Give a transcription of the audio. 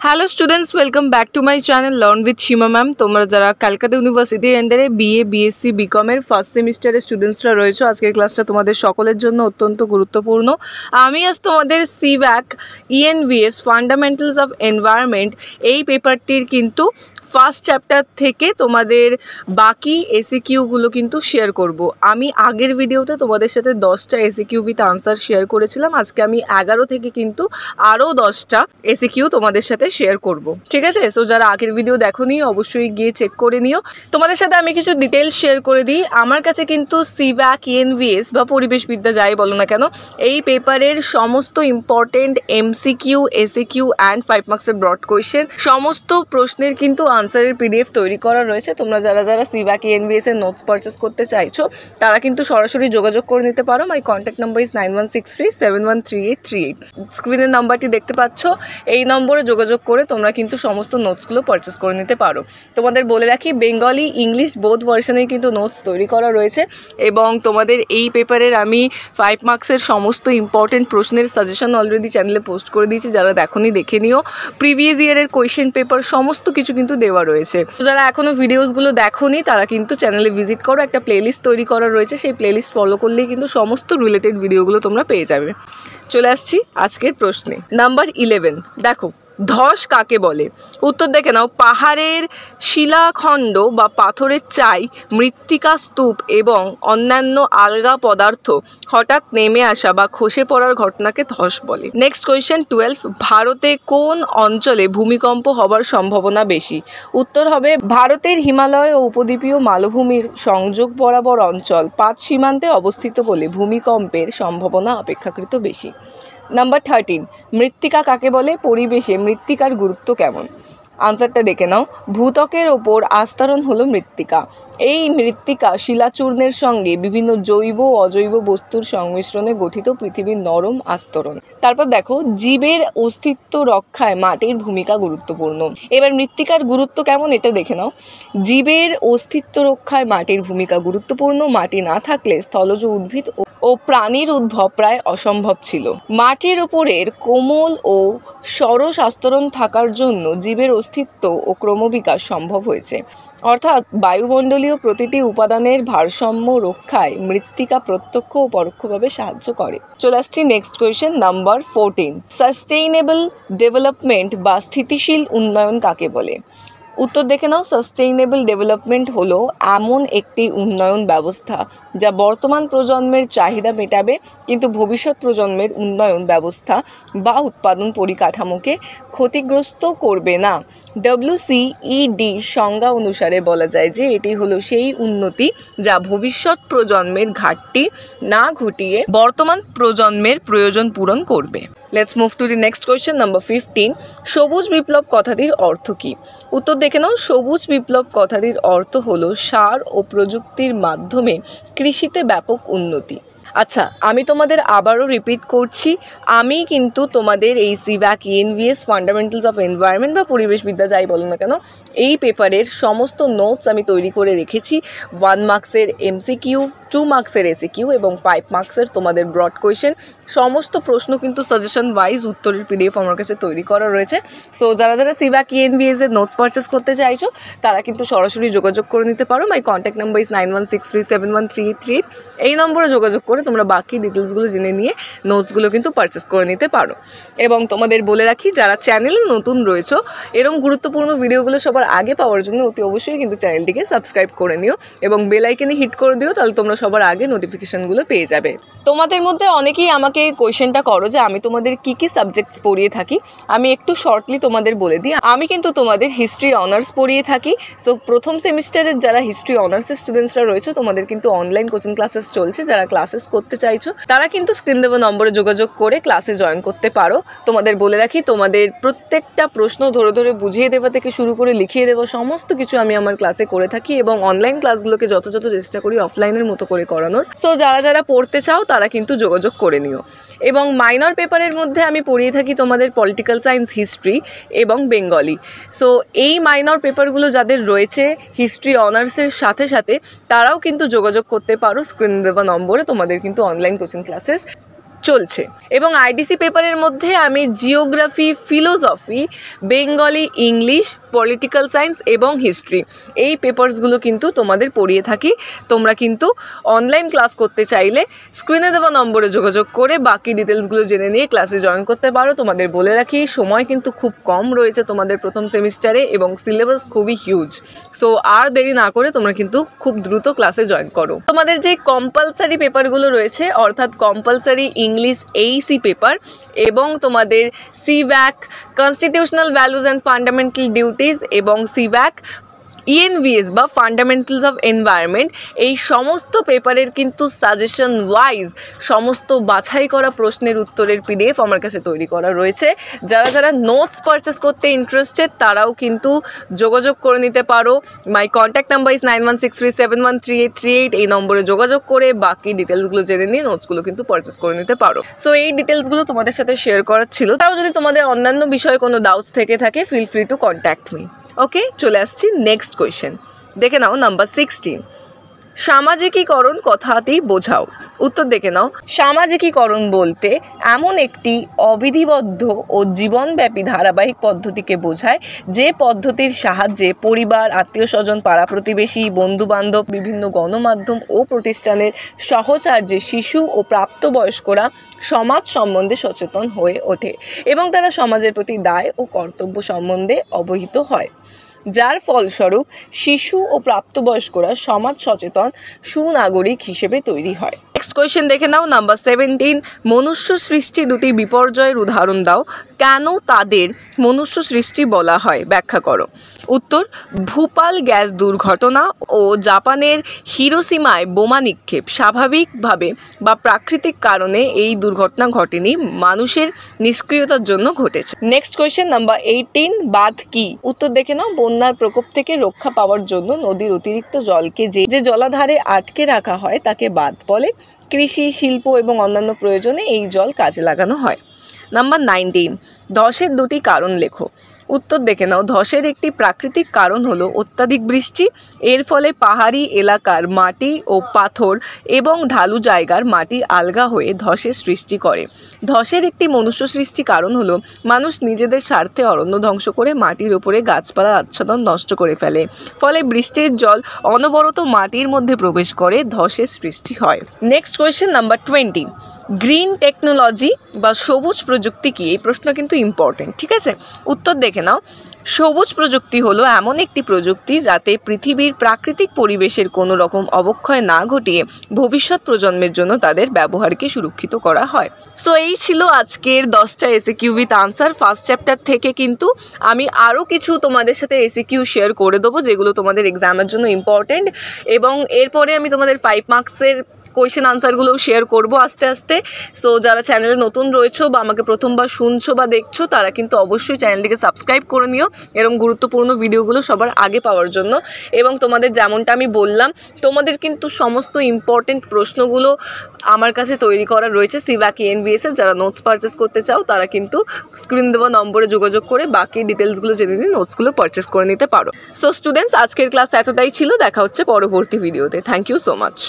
Hello students, welcome back to my channel learn with Seema ma'am. তোমরা যারা কলকাতা ইউনিভার্সিটির আন্ডারে বিএ, বিএসসি, বিকমের ফার্স্ট সেমিস্টারের স্টুডেন্টসরা রয়েছে, আজকের ক্লাসটা তোমাদের সকলের জন্য অত্যন্ত গুরুত্বপূর্ণ। আমি আজ তোমাদের সিভ্যাক ইএনভিএস ফান্ডামেন্টালস অফ এনভায়রনমেন্ট এই পেপারটির কিন্তু ফার্স্ট চ্যাপ্টার থেকে তোমাদের বাকি এসিকিউগুলো কিন্তু শেয়ার করব। আমি আগের ভিডিওতে তোমাদের সাথে 10টা এসিকিউ উইথ আনসার শেয়ার করেছিলাম। আজকে আমি 11 থেকে কিন্তু আরও 10টা এসিকিউ তোমাদের সাথে শেয়ার করব, ঠিক আছে? সো যারা আগের ভিডিও দেখোনি অবশ্যই গিয়ে চেক করে নিও। তোমাদের সাথে আমি কিছু ডিটেলস শেয়ার করে দিই। আমার কাছে কিন্তু সিভ্যাক ইএনভিএস বা পরিবেশবিদ্যা যাই বলো না কেন, এই পেপারের সমস্ত ইম্পর্টেন্ট এমসিকিউ, এসিকিউ অ্যান্ড 5 মার্কসের ব্রড কোয়েশ্চেন সমস্ত প্রশ্নের কিন্তু আনসারের পিডিএফ তৈরি করা রয়েছে। তোমরা যারা সিভ্যাক ইএনভিএস এর নোটস পারচেস করতে চাইছো তারা কিন্তু সরাসরি যোগাযোগ করে নিতে পারো। মাই কন্ট্যাক্ট নাম্বার ইজ 9163713838। স্ক্রিনের নাম্বারটি দেখতে পাচ্ছ, এই নম্বরে যোগাযোগ করে তোমরা কিন্তু সমস্ত নোটসগুলো পারচেস করে নিতে পারো। তোমাদের বলে রাখি, বেঙ্গলি, ইংলিশ বোথ ভার্সনেই কিন্তু নোটস তৈরি করা রয়েছে এবং তোমাদের এই পেপারের আমি 5 মার্কসের সমস্ত ইম্পর্টেন্ট প্রশ্নের সাজেশন অলরেডি চ্যানেলে পোস্ট করে দিয়েছি। যারা দেখোনি দেখে নিও। প্রিভিয়াস ইয়ারের কোয়েশ্চেন পেপার সমস্ত কিছু কিন্তু দেওয়া রয়েছে। যারা এখনও ভিডিওসগুলো দেখোনি তারা কিন্তু চ্যানেলে ভিজিট করো, একটা প্লেলিস্ট তৈরি করা রয়েছে, সেই প্লেলিস্ট ফলো করলেই কিন্তু সমস্ত রিলেটেড ভিডিওগুলো তোমরা পেয়ে যাবে। চলে আসছি আজকের প্রশ্নে। নাম্বার 11 দেখো, ধস কাকে বলে? উত্তর দেখে নাও। পাহাড়ের শিলাখণ্ড বা পাথরের চাই, মৃত্তিকা, স্তূপ এবং অন্যান্য আলগা পদার্থ হঠাৎ নেমে আসা বা খসে পড়ার ঘটনাকে ধস বলে। নেক্সট কোয়েশ্চেন 12, ভারতে কোন অঞ্চলে ভূমিকম্প হবার সম্ভাবনা বেশি? উত্তর হবে ভারতের হিমালয় ও উপদ্বীপীয় মালভূমির সংযোগ বরাবর অঞ্চল পাঁচ সীমান্তে অবস্থিত বলে ভূমিকম্পের সম্ভাবনা অপেক্ষাকৃত বেশি। নাম্বার 13, মৃত্তিকা কাকে বলে? পরিবেশে মৃত্তিকার গুরুত্ব কেমন? আনসারটা দেখে নাও। ভূত্বকের ওপর আস্তরণ হলো মৃত্তিকা। এই মৃত্তিকা শিলাচূর্ণের সঙ্গে বিভিন্ন জৈব ও অজৈব বস্তুর সংমিশ্রণে গঠিত পৃথিবীর নরম আস্তরণ। তারপর দেখো, জীবের অস্তিত্ব রক্ষায় মাটির ভূমিকা গুরুত্বপূর্ণ। এবার মৃত্তিকার গুরুত্ব কেমন এটা দেখে নাও। জীবের অস্তিত্ব রক্ষায় মাটির ভূমিকা গুরুত্বপূর্ণ। মাটি না থাকলে স্থলজ উদ্ভিদ ও প্রাণীর উদ্ভব প্রায় অসম্ভব ছিল। মাটির উপরের কোমল ও সরস আস্তরণ থাকার জন্য জীবের অস্তিত্ব ও ক্রমবিকাশ সম্ভব হয়েছে। অর্থাৎ বায়ুমণ্ডলীয় প্রতিটি উপাদানের ভারসাম্য রক্ষায় মৃত্তিকা প্রত্যক্ষ ও পরোক্ষভাবে সাহায্য করে। চলে আসছি next question number 14, sustainable development বা স্থিতিশীল উন্নয়ন কাকে বলে? উত্তর দেখে নাও। সাস্টেইনেবল ডেভেলপমেন্ট হলো এমন একটি উন্নয়ন ব্যবস্থা যা বর্তমান প্রজন্মের চাহিদা মেটাবে কিন্তু ভবিষ্যৎ প্রজন্মের উন্নয়ন ব্যবস্থা বা উৎপাদন পরিকাঠামোকে ক্ষতিগ্রস্ত করবে না। WCED সংজ্ঞা অনুসারে বলা যায় যে এটি হলো সেই উন্নতি যা ভবিষ্যৎ প্রজন্মের ঘাটতি না ঘটিয়ে বর্তমান প্রজন্মের প্রয়োজন পূরণ করবে। Let's move to the next question number 15, সবুজ বিপ্লব কথাটির অর্থ কী? উত্তর দেখে নাও। সবুজ বিপ্লব কথাটির অর্থ হলো সার ও প্রযুক্তির মাধ্যমে কৃষিতে ব্যাপক উন্নতি। আচ্ছা, আমি তোমাদের আবারও রিপিট করছি, আমি কিন্তু তোমাদের এই সিভ্যাক ইএনভিএস ফান্ডামেন্টালস অফ এনভায়রনমেন্ট বা পরিবেশবিদ্যা যাই বলো না কেন, এই পেপারের সমস্ত নোটস আমি তৈরি করে রেখেছি। 1 মার্কসের এমসিকিউ, 2 মার্কসের এসিকিউ এবং 5 মার্কসের তোমাদের ব্রড কোয়েশ্চেন সমস্ত প্রশ্ন কিন্তু সাজেশন ওয়াইজ উত্তরের পিডিএফ আমার কাছে তৈরি করা রয়েছে। সো যারা সিভ্যাক ইএনভিএস এর নোটস পারচেস করতে চাইছো তারা কিন্তু সরাসরি যোগাযোগ করে নিতে পারো। মাই কন্ট্যাক্ট নাম্বার ইজ 9163713838। এই নম্বরে যোগাযোগ করে তোমরা বাকি ডিটেলসগুলো জেনে নিয়ে নোটসগুলো কিন্তু পারচেস করে নিতে পারো। এবং তোমাদের বলে রাখি, যারা চ্যানেলে নতুন রয়েছো এরকম গুরুত্বপূর্ণ ভিডিওগুলো সবার আগে পাওয়ার জন্য অতি অবশ্যই কিন্তু চ্যানেলটিকে সাবস্ক্রাইব করে নিও এবং বেল আইকনে হিট করে দিও, তাহলে তোমরা সবার আগে নোটিফিকেশনগুলো পেয়ে যাবে। তোমাদের মধ্যে অনেকেই আমাকে কোয়েশ্চেনটা করো যে আমি তোমাদের কী কী সাবজেক্টস পড়িয়ে থাকি। আমি একটু শর্টলি তোমাদের বলে দিই। আমি কিন্তু তোমাদের হিস্ট্রি অনার্স পড়িয়ে থাকি। সো প্রথম সেমিস্টারের যারা হিস্ট্রি অনার্সের স্টুডেন্টসরা রয়েছে তোমাদের কিন্তু অনলাইন কোচিং ক্লাসেস চলছে। যারা ক্লাসেস করতে চাইছো তারা কিন্তু স্ক্রিন দেওয়া নম্বরে যোগাযোগ করে ক্লাসে জয়েন করতে পারো। তোমাদের বলে রাখি, তোমাদের প্রত্যেকটা প্রশ্ন ধরে ধরে বুঝিয়ে দেওয়া থেকে শুরু করে লিখিয়ে দেওয়া সমস্ত কিছু আমি আমার ক্লাসে করে থাকি এবং অনলাইন ক্লাসগুলোকে যথাযথ চেষ্টা করি অফলাইনের মতো করে করানোর। সো যারা পড়তে চাও তারা কিন্তু যোগাযোগ করে নিও। এবং মাইনর পেপারের মধ্যে আমি পড়িয়ে থাকি তোমাদের পলিটিক্যাল সায়েন্স, হিস্ট্রি এবং বেঙ্গলি। সো এই মাইনর পেপারগুলো যাদের রয়েছে হিস্ট্রি অনার্সের সাথে সাথে তারাও কিন্তু যোগাযোগ করতে পারো স্ক্রিন দেওয়া নম্বরে। তোমাদের কিন্তু অনলাইন কোচিং ক্লাসেস চলছে। এবং আইডিসি পেপারের মধ্যে আমি geography, philosophy, Bengali, English, political science এবং হিস্ট্রি এই পেপারসগুলো কিন্তু তোমাদের পড়িয়ে থাকি। তোমরা কিন্তু অনলাইন ক্লাস করতে চাইলে স্ক্রিনে দেওয়া নম্বরে যোগাযোগ করে বাকি ডিটেলসগুলো জেনে নিয়ে ক্লাসে জয়েন করতে পারো। তোমাদের বলে রাখি, সময় কিন্তু খুব কম রয়েছে তোমাদের প্রথম সেমিস্টারে এবং সিলেবাস খুবই হিউজ। সো আর দেরি না করে তোমরা কিন্তু খুব দ্রুত ক্লাসে জয়েন করো। তোমাদের যে কম্পালসারি পেপারগুলো রয়েছে, অর্থাৎ কম্পালসারি ইংলিশ এইসি পেপার এবং তোমাদের CVAC, constitutional values and fundamental duties এবং সিভ্যাক ENVS বা ফান্ডামেন্টালস অফ এনভায়রনমেন্ট, এই সমস্ত পেপারের কিন্তু সাজেশন ওয়াইজ সমস্ত বাছাই করা প্রশ্নের উত্তরের PDF আমার কাছে তৈরি করা রয়েছে। যারা যারা নোটস পারচেস করতে ইন্টারেস্টেড তারাও কিন্তু যোগাযোগ করে নিতে পারো। মাই কন্ট্যাক্ট নাম্বার ইজ 9163713838। এই নম্বরে যোগাযোগ করে বাকি ডিটেলসগুলো জেনে নিয়ে নোটসগুলো কিন্তু পারচেস করে নিতে পারো। সো এই ডিটেলসগুলো তোমাদের সাথে শেয়ার করার ছিল। তাও যদি তোমাদের অন্যান্য বিষয়ে কোনো ডাউটস থেকে থাকে, feel free to contact me. Okay, চলে আসছি নেক্সট কোয়েশ্চেন। দেখে নাও নাম্বার 16, সামাজিকীকরণ কথাটি বোঝাও। উত্তর দেখে নাও। সামাজিকীকরণ বলতে এমন একটি অবিধিবদ্ধ ও জীবনব্যাপী ধারাবাহিক পদ্ধতিকে বোঝায় যে পদ্ধতির সাহায্যে পরিবার, আত্মীয় স্বজন, পাড়া প্রতিবেশী, বন্ধুবান্ধব, বিভিন্ন গণমাধ্যম ও প্রতিষ্ঠানের সহচার্যে শিশু ও প্রাপ্তবয়স্করা সমাজ সম্বন্ধে সচেতন হয়ে ওঠে এবং তারা সমাজের প্রতি দায় ও কর্তব্য সম্বন্ধে অবহিত হয়, যার ফলস্বরূপ শিশু ও প্রাপ্তবয়স্করা সমাজ সচেতন সুনাগরিক হিসেবে তৈরি হয়। নেক্সট কোয়েশ্চেন দেখে নাও নাম্বার 17, মনুষ্য সৃষ্টি দুটি বিপর্যয়ের উদাহরণ দাও। কেন তাদের মনুষ্য সৃষ্টি বলা হয়, ব্যাখ্যা করো। উত্তর, ভোপাল গ্যাস দুর্ঘটনা ও জাপানের হিরোশিমায় বোমা নিক্ষেপ স্বাভাবিকভাবে বা প্রাকৃতিক কারণে এই দুর্ঘটনা ঘটেনি, মানুষের নিষ্ক্রিয়তার জন্য ঘটেছে। নেক্সট কোয়েশ্চেন নাম্বার 18, বাঁধ কি? উত্তর দেখে নাও। বন্যার প্রকোপ থেকে রক্ষা পাওয়ার জন্য নদীর অতিরিক্ত জলকে যে জলাধারে আটকে রাখা হয় তাকে বাঁধ বলে। কৃষি, শিল্প এবং অন্যান্য প্রয়োজনে এই জল কাজে লাগানো হয়। নাম্বার 19, ধসের দুটি কারণ লেখো। উত্তর দেখে নাও। ধসের একটি প্রাকৃতিক কারণ হলো অত্যাধিক বৃষ্টি। এর ফলে পাহাড়ি এলাকার মাটি ও পাথর এবং ঢালু জায়গার মাটি আলগা হয়ে ধসের সৃষ্টি করে। ধসের একটি মনুষ্য সৃষ্টি কারণ হলো মানুষ নিজেদের স্বার্থে অরণ্য ধ্বংস করে মাটির উপরে গাছপালার আচ্ছাদন নষ্ট করে ফেলে, ফলে বৃষ্টির জল অনবরত মাটির মধ্যে প্রবেশ করে, ধসের সৃষ্টি হয়। Next question number 20, green technology বা সবুজ প্রযুক্তি কি? এই প্রশ্ন কিন্তু ইম্পর্টেন্ট, ঠিক আছে? উত্তর দেখে নাও। সবুজ প্রযুক্তি হলো এমন একটি প্রযুক্তি যাতে পৃথিবীর প্রাকৃতিক পরিবেশের কোনো রকম অবক্ষয় না ঘটিয়ে ভবিষ্যৎ প্রজন্মের জন্য তাদের ব্যবহারকে সুরক্ষিত করা হয়। সো এই ছিল আজকের 10টা SAQ with answer. First chapter থেকে কিন্তু আমি আরও কিছু তোমাদের সাথে SAQ শেয়ার করে দেবো যেগুলো তোমাদের এক্সামের জন্য ইম্পর্টেন্ট, এবং এরপরে আমি তোমাদের 5 মার্কসের কোয়েশ্চেন আনসারগুলোও শেয়ার করব আস্তে আস্তে। সো যারা চ্যানেলে নতুন রয়েছো বা আমাকে প্রথমবার শুনছো বা দেখছো তারা কিন্তু অবশ্যই চ্যানেলটিকে সাবস্ক্রাইব করে নিও এরকম গুরুত্বপূর্ণ ভিডিওগুলো সবার আগে পাওয়ার জন্য। এবং তোমাদের যেমনটা আমি বললাম, তোমাদের কিন্তু সমস্ত ইম্পর্টেন্ট প্রশ্নগুলো আমার কাছে তৈরি করা রয়েছে সিভ্যাক ENVS এর। যারা নোটস পারচেস করতে চাও তারা কিন্তু স্ক্রিন দেওয়া নম্বরে যোগাযোগ করে বাকি ডিটেলসগুলো জেনে নিয়ে নোটসগুলো পারচেস করে নিতে পারো। সো স্টুডেন্টস, আজকের ক্লাস এতটাই ছিল। দেখা হচ্ছে পরবর্তী ভিডিওতে। Thank you so much.